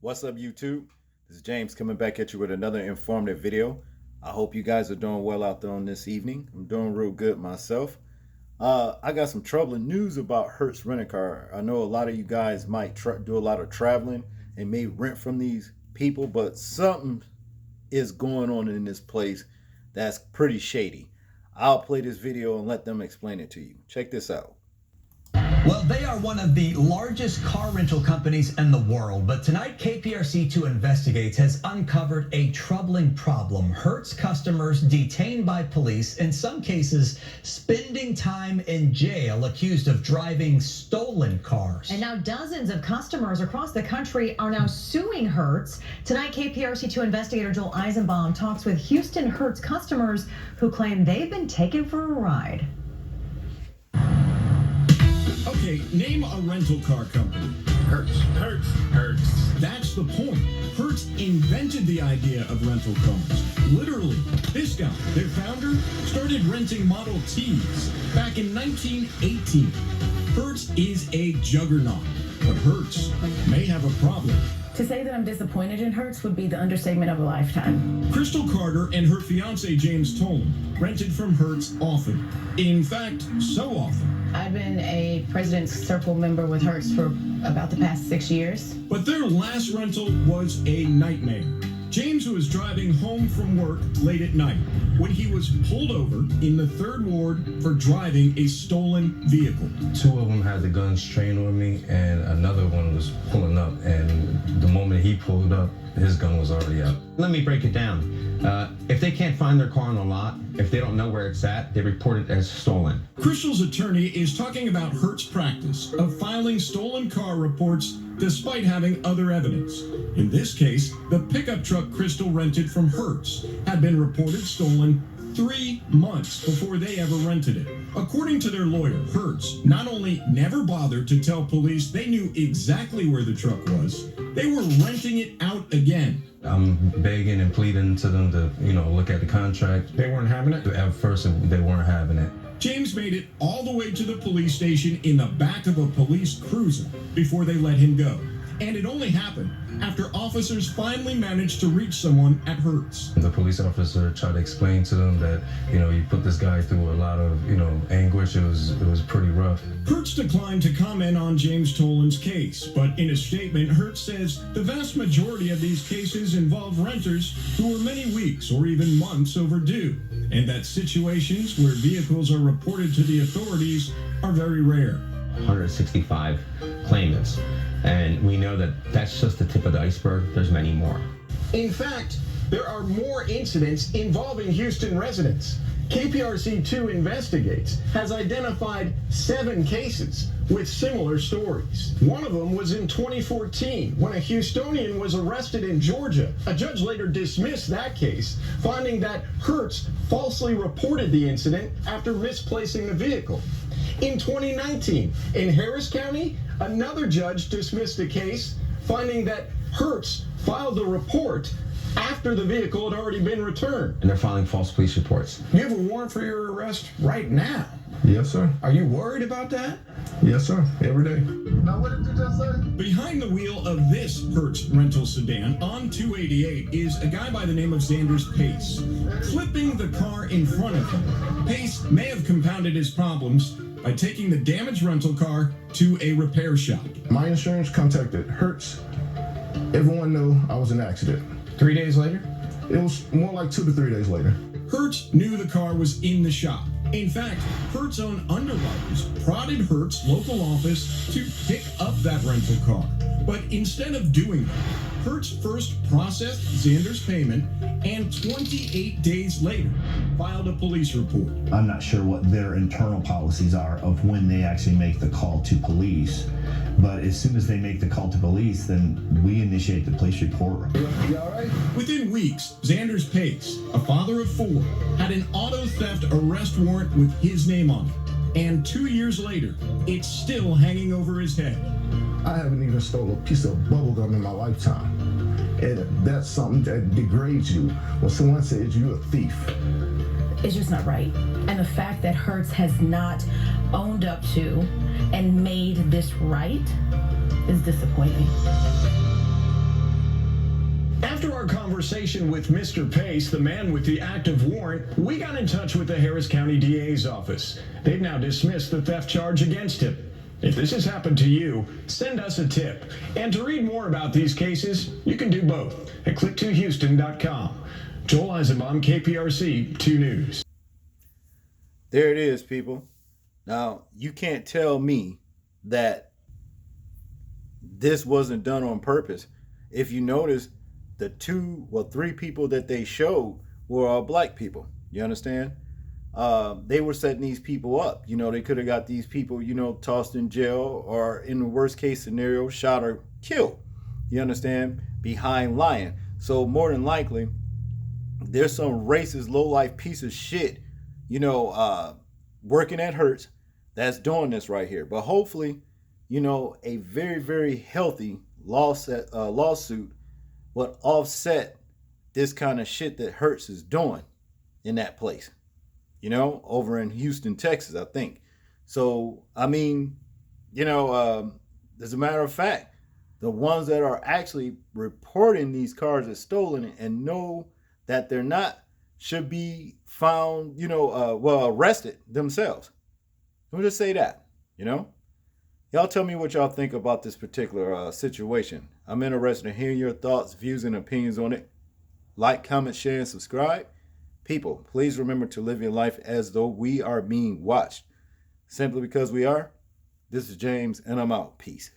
What's up, YouTube? This is James coming back at you with another informative video. I hope you guys are doing well out there on this evening. I'm doing real good myself. I got some troubling news about Hertz Rent-A-Car. I know a lot of you guys might do a lot of traveling and may rent from these people, but something is going on in this place that's pretty shady. I'll play this video and let them explain it to you. Check this out. Well, they are one of the largest car rental companies in the world, but tonight KPRC2 Investigates has uncovered a troubling problem. Hertz customers detained by police, in some cases spending time in jail accused of driving stolen cars. And now dozens of customers across the country are now suing Hertz. Tonight, KPRC2 investigator Joel Eisenbaum talks with Houston Hertz customers who claim they've been taken for a ride. Okay, name a rental car company. Hertz. That's the point. Hertz invented the idea of rental cars. Literally, this guy, their founder, started renting Model Ts back in 1918. Hertz is a juggernaut, but Hertz may have a problem. To say that I'm disappointed in Hertz would be the understatement of a lifetime. Crystal Carter and her fiancé James Tolan rented from Hertz often. In fact, so often. I've been a President's Circle member with Hertz for about the past 6 years. But their last rental was a nightmare. James was driving home from work late at night when he was pulled over in the 3rd Ward for driving a stolen vehicle. 2 of them had the guns trained on me, and another one was pulling up, and the moment he pulled up, his gun was already out. Let me break it down. If they can't find their car on the lot, if they don't know where it's at, they report it as stolen. Crystal's attorney is talking about Hertz practice of filing stolen car reports despite having other evidence. In this case, the pickup truck Crystal rented from Hertz had been reported stolen 3 months before they ever rented it. According to their lawyer, Hertz not only never bothered to tell police they knew exactly where the truck was, they were renting it out again. I'm begging and pleading to them to, look at the contract. They weren't having it? At first, they weren't having it. James made it all the way to the police station in the back of a police cruiser before they let him go. And it only happened after officers finally managed to reach someone at Hertz. The police officer tried to explain to them that, you put this guy through a lot of, anguish. It was pretty rough. Hertz declined to comment on James Tolan's case, but in a statement, Hertz says the vast majority of these cases involve renters who are many weeks or even months overdue, and that situations where vehicles are reported to the authorities are very rare. 165 claimants. And we know that that's just the tip of the iceberg. There's many more. In fact, there are more incidents involving Houston residents. KPRC2 Investigates has identified 7 cases with similar stories. One of them was in 2014 when a Houstonian was arrested in Georgia. A judge later dismissed that case, finding that Hertz falsely reported the incident after misplacing the vehicle. In 2019, in Harris County, another judge dismissed a case, finding that Hertz filed a report after the vehicle had already been returned. And they're filing false police reports. You have a warrant for your arrest right now. Yes, sir. Are you worried about that? Yes, sir. Every day. Now, what did you just say? Behind the wheel of this Hertz rental sedan on 288 is a guy by the name of Xander's Pace. Flipping the car in front of him, Pace may have compounded his problems by taking the damaged rental car to a repair shop. My insurance contacted Hertz. Everyone knew I was in an accident. 3 days later? It was more like 2 to 3 days later. Hertz knew the car was in the shop. In fact, Hertz own underwriters prodded Hertz local office to pick up that rental car. But instead of doing that, Hertz first processed Xander's payment and 28 days later filed a police report. I'm not sure what their internal policies are of when they actually make the call to police, but as soon as they make the call to police, then we initiate the police report. You all right? Within weeks, Xander's Pace, a father of 4, had an auto theft arrest warrant with his name on it. And 2 years later, it's still hanging over his head. I haven't even stolen a piece of bubble gum in my lifetime. And that's something that degrades you when someone says you're a thief. It's just not right. And the fact that Hertz has not owned up to and made this right is disappointing. After our conversation with Mr. Pace, the man with the active warrant, we got in touch with the Harris County DA's office. They've now dismissed the theft charge against him. If this has happened to you, send us a tip. And to read more about these cases, you can do both at click2houston.com. Joel Eisenbaum, KPRC 2 News. There it is, people. Now, you can't tell me that this wasn't done on purpose. If you notice, the 3 people that they showed were all black people. You understand? They were setting these people up. You know, they could have got these people, you know, tossed in jail, or in the worst case scenario, shot or killed. You understand? Behind lying. So more than likely, there's some racist, low-life piece of shit, you know, working at Hertz that's doing this right here. But hopefully, you know, a very, very healthy lawsuit would offset this kind of shit that Hertz is doing in that place, you know, over in Houston, Texas, I think. So, I mean, you know, as a matter of fact, the ones that are actually reporting these cars as stolen and know that they're not should be found, you know, arrested themselves. Let me just say that, you know. Y'all tell me what y'all think about this particular situation. I'm interested in hearing your thoughts, views, and opinions on it. Like, comment, share, and subscribe. People, please remember to live your life as though we are being watched. Simply because we are. This is James, and I'm out. Peace.